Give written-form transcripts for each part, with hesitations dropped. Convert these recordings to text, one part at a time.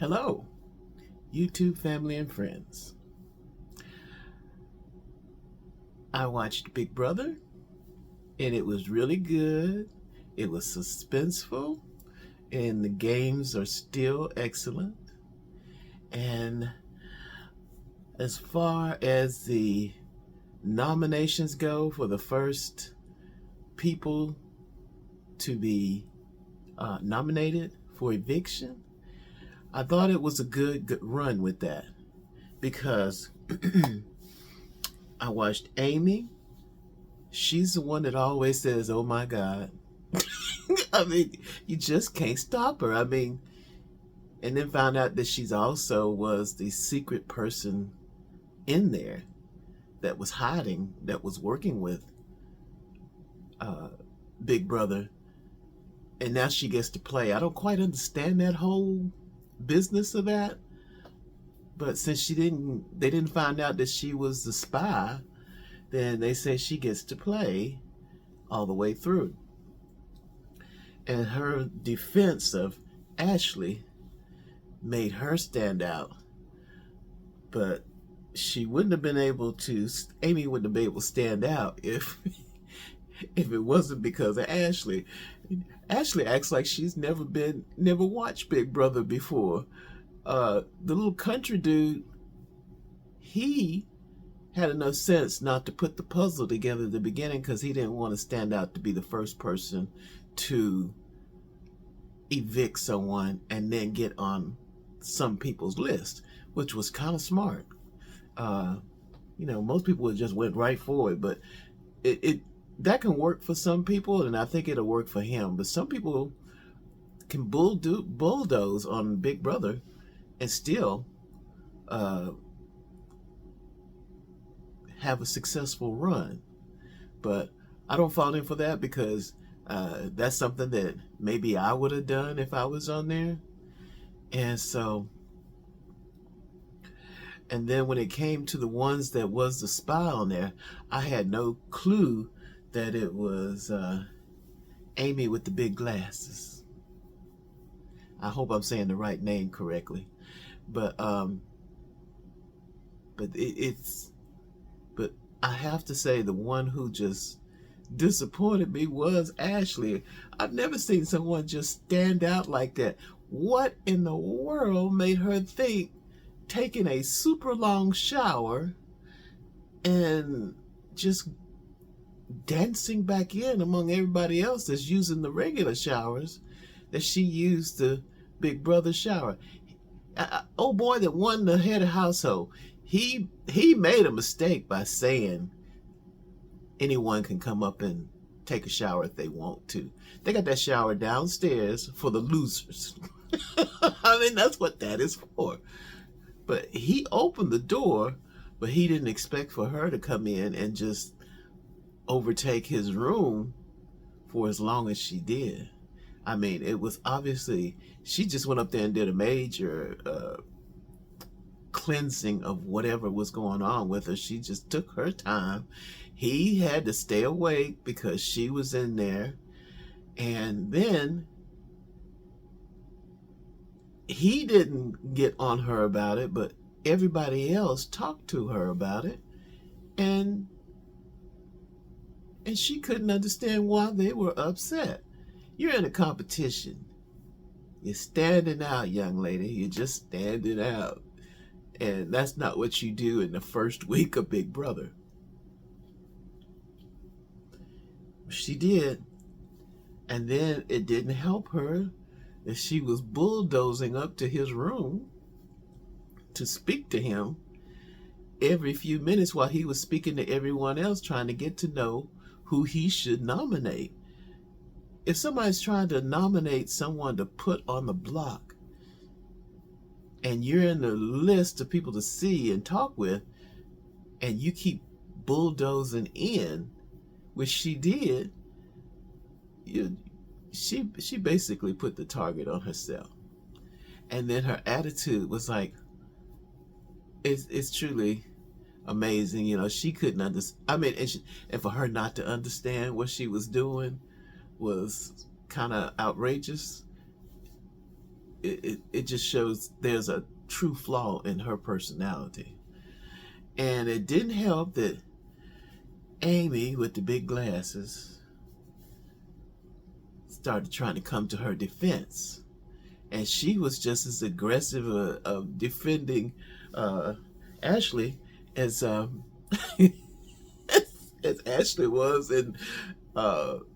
Hello, YouTube family and friends. I watched Big Brother and it was really good. It was suspenseful and the games are still excellent. And as far as the nominations go for the first people to be nominated for eviction, I thought it was a good run with that because I watched Amy. She's the one that always says, "Oh my God." I mean, you just can't stop her. I mean, and then found out that she's also was the secret person in there that was hiding, that was working with uh, Big Brother, and now she gets to play. I don't quite understand that whole business of that, but since they didn't find out that she was the spy, then they say she gets to play all the way through. And her defense of Ashley made her stand out, but she wouldn't have been able to. Amy wouldn't have been able to stand out if if it wasn't because of Ashley. Ashley acts like she's never watched Big Brother before. The little country dude, he had enough sense not to put the puzzle together at the beginning because he didn't want to stand out to be the first person to evict someone and then get on some people's list, which was kind of smart. Uh, most people would just went right for it, but it that can work for some people, and I think it'll work for him. But some people can bulldoze on Big Brother and still uh, have a successful run. But I don't fault him for that because that's something that maybe I would have done if I was on there. And so, and then when it came to the ones that was the spy on there, I had no clue that it was Amy with the big glasses. I hope I'm saying the right name correctly, but it's but I have to say the one who just disappointed me was Ashley. I've never seen someone just stand out like that. What in the world made her think taking a super long shower and just dancing back in among everybody else that's using the regular showers that she used the Big Brother shower? Oh boy, that won the head of household. He made a mistake by saying anyone can come up and take a shower if they want to. They got that shower downstairs for the losers. I mean, that's what that is for. But he opened the door, but he didn't expect for her to come in and just overtake his room for as long as she did. I mean, it was obviously, she just went up there and did a major cleansing of whatever was going on with her. She just took her time. He had to stay awake because she was in there. And then he didn't get on her about it, but everybody else talked to her about it. And she couldn't understand why they were upset. You're in a competition. You're standing out, young lady. You're just standing out. And that's not what you do in the first week of Big Brother. She did. And then it didn't help her that she was bulldozing up to his room to speak to him every few minutes while he was speaking to everyone else, trying to get to know who he should nominate. If somebody's trying to nominate someone to put on the block and you're in the list of people to see and talk with, and you keep bulldozing in, which she did, she basically put the target on herself. And then her attitude was like, it's truly amazing. She couldn't understand. I mean, and for her not to understand what she was doing was kind of outrageous. it just shows there's a true flaw in her personality. And it didn't help that Amy with the big glasses started trying to come to her defense. And she was just as aggressive of defending Ashley as as Ashley was in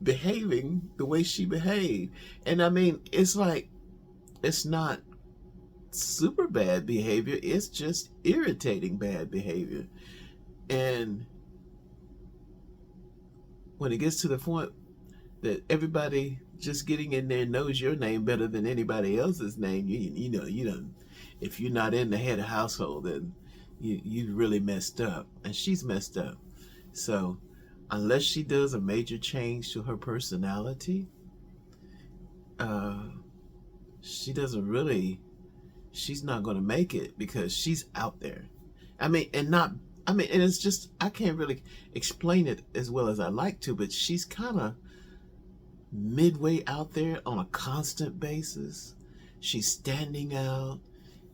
behaving the way she behaved. And I mean, it's like, it's not super bad behavior, it's just irritating bad behavior. And when it gets to the point that everybody just getting in there knows your name better than anybody else's name, you know, if you're not in the head of household, then you really messed up, and she's messed up. So unless she does a major change to her personality, she doesn't really, she's not going to make it, because she's out there. I mean, and not, I mean, and it's just, I can't really explain it as well as I like to, but she's kind of midway out there on a constant basis. She's standing out.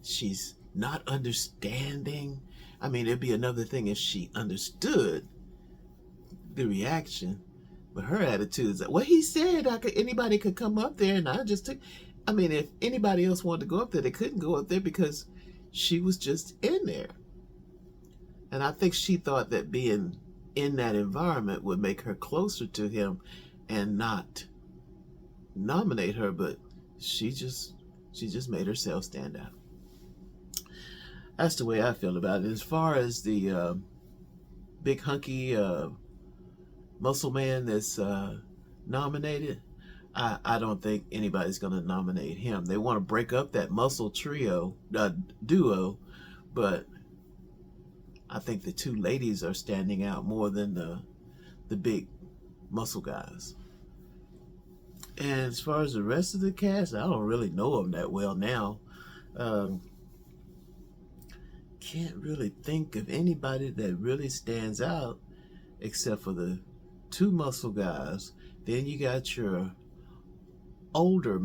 She's not understanding. I mean, it'd be another thing if she understood the reaction, but her attitude is that, well, he said anybody could come up there, and I just took. I mean, if anybody else wanted to go up there, they couldn't go up there because she was just in there. And I think she thought that being in that environment would make her closer to him and not nominate her, but she just made herself stand out. That's the way I feel about it. As far as the big hunky muscle man that's nominated, I don't think anybody's going to nominate him. They want to break up that muscle duo, but I think the two ladies are standing out more than the big muscle guys. And as far as the rest of the cast, I don't really know them that well now. Can't really think of anybody that really stands out except for the two muscle guys. Then you got your older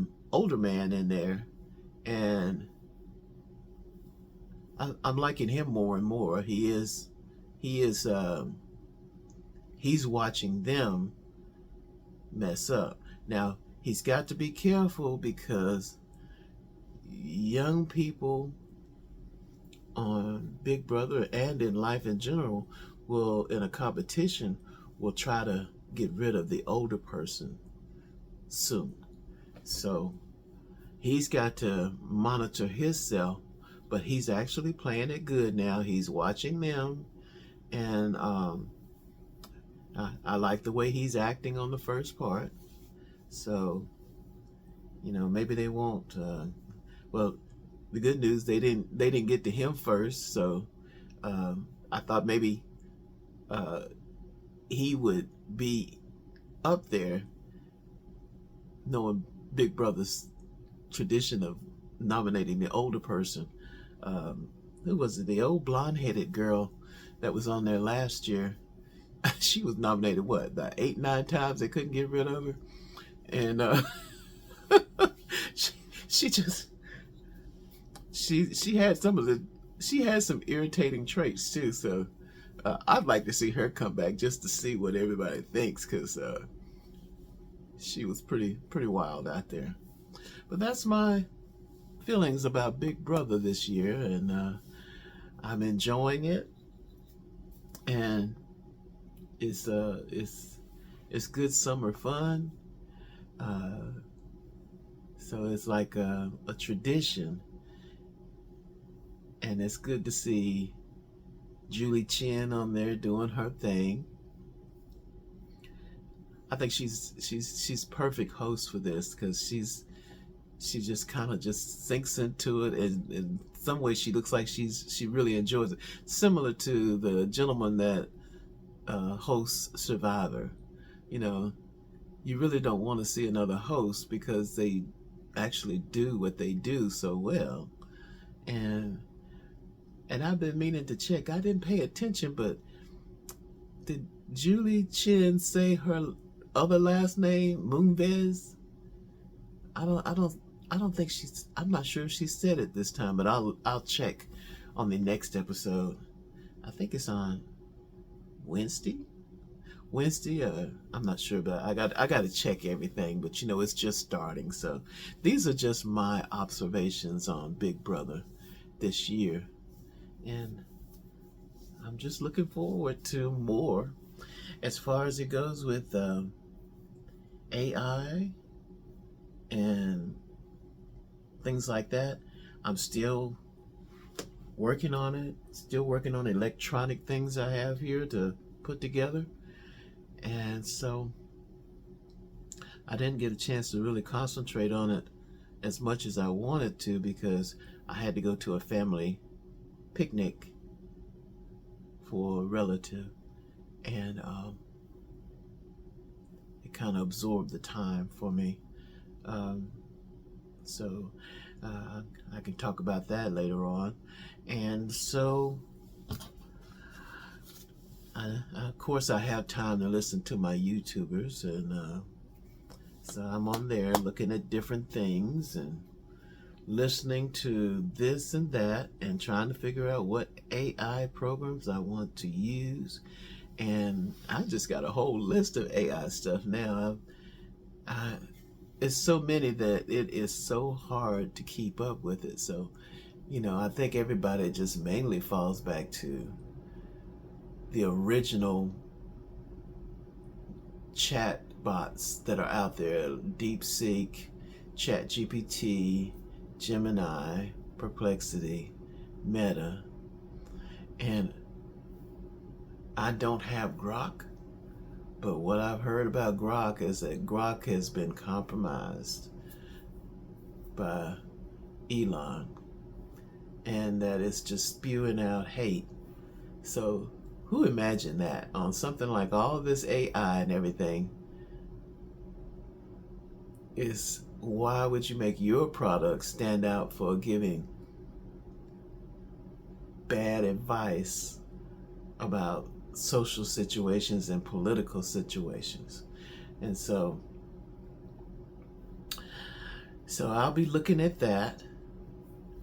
man in there, and I'm liking him more and more. He's watching them mess up. Now, he's got to be careful, because young people on Big Brother and in life in general will, in a competition, will try to get rid of the older person soon. So he's got to monitor himself, but he's actually playing it good now. He's watching them, and I like the way he's acting on the first part. So, you know, maybe they won't. Well, the good news, they didn't get to him first. So I thought maybe he would be up there, knowing Big Brother's tradition of nominating the older person. Who was it? The old blonde-headed girl that was on there last year. She was nominated, what, about 8-9 times? They couldn't get rid of her. And she had she had some irritating traits too. So I'd like to see her come back just to see what everybody thinks, because she was pretty wild out there. But that's my feelings about Big Brother this year, and I'm enjoying it, and it's good summer fun. So it's like a tradition, and it's good to see Julie Chen on there doing her thing. I think she's perfect host for this, because she just kind of just sinks into it, and in some ways she looks like she really enjoys it. Similar to the gentleman that hosts Survivor. You know, you really don't want to see another host, because they actually do what they do so well. And I've been meaning to check. I didn't pay attention, but did Julie Chen say her other last name, Moonves? I don't I don't think she's, I'm not sure if she said it this time, but I'll check on the next episode. I think it's on Wednesday. Wednesday, I'm not sure, but I got to check everything. But it's just starting, so these are just my observations on Big Brother this year, and I'm just looking forward to more. As far as it goes with AI and things like that, I'm still working on it. Still working on electronic things I have here to put together. And so I didn't get a chance to really concentrate on it as much as I wanted to because I had to go to a family picnic for a relative, and it kind of absorbed the time for me. So I can talk about that later on. And so of course I have time to listen to my YouTubers, and so I'm on there looking at different things and listening to this and that and trying to figure out what AI programs I want to use. And I just got a whole list of AI stuff now. It's so many that it is so hard to keep up with it. So, I think everybody just mainly falls back to the original chat bots that are out there: DeepSeek, ChatGPT, Gemini, Perplexity, Meta. And I don't have Grok, but what I've heard about Grok is that Grok has been compromised by Elon, and that it's just spewing out hate. So who imagined that on something like all this AI and everything? Is why would you make your product stand out for giving bad advice about social situations and political situations? And so I'll be looking at that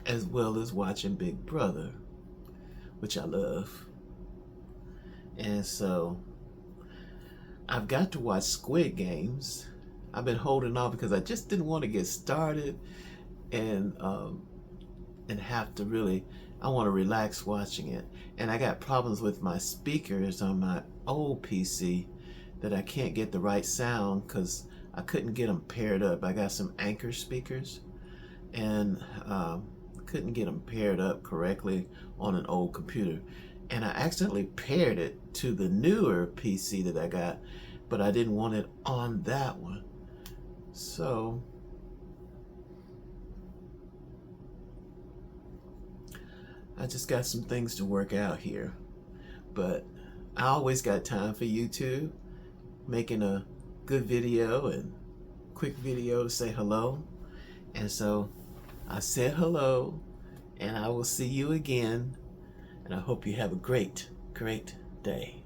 as well as watching Big Brother, which I love. And so I've got to watch Squid Games. I've been holding on because I just didn't want to get started and have to really, I want to relax watching it. And I got problems with my speakers on my old PC that I can't get the right sound because I couldn't get them paired up. I got some Anchor speakers, and couldn't get them paired up correctly on an old computer. And I accidentally paired it to the newer PC that I got, but I didn't want it on that one. So I just got some things to work out here. But I always got time for YouTube, making a good video and quick video to say hello. And so I said hello, and I will see you again. And I hope you have a great, great day.